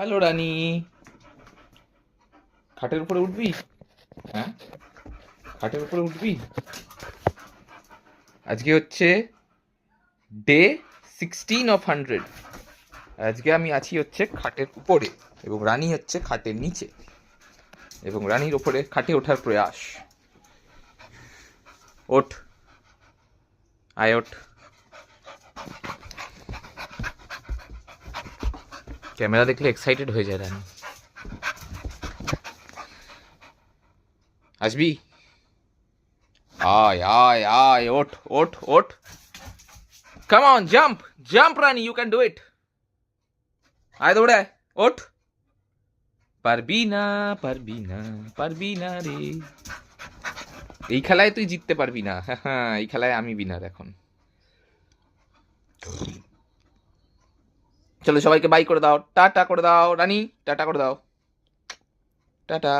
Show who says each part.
Speaker 1: Hello রানী, খাটের উপরে উঠবি? হ্যাঁ, খাটের উপরে উঠবি? আজকে হচ্ছে ডে 16 of 100। আজকে আমি আছি হচ্ছে খাটের উপরে এবং রানী হচ্ছে খাটের নিচে, এবং রানীর ওপরে খাটে ওঠার প্রয়াস। ওঠ, আয় ওঠ। ক্যামেরা দেখলে এক্সাইটেড হয়ে যায় রানী। আসবি? আয় আয় আয়, ওঠ ওঠ ওঠ। Come on, jump jump Rani, you can do it. আয় দৌড়ায়, ওঠ। পারবি না পারবি না পারবি না রে। এই খেলায় তুই জিততে পারবি না, হ্যাঁ, এই খেলায় আমি বিনার এখন। চলো সবাইকে বাই করে দাও, টাটা করে দাও রানী, টাটা করে দাও, টাটা।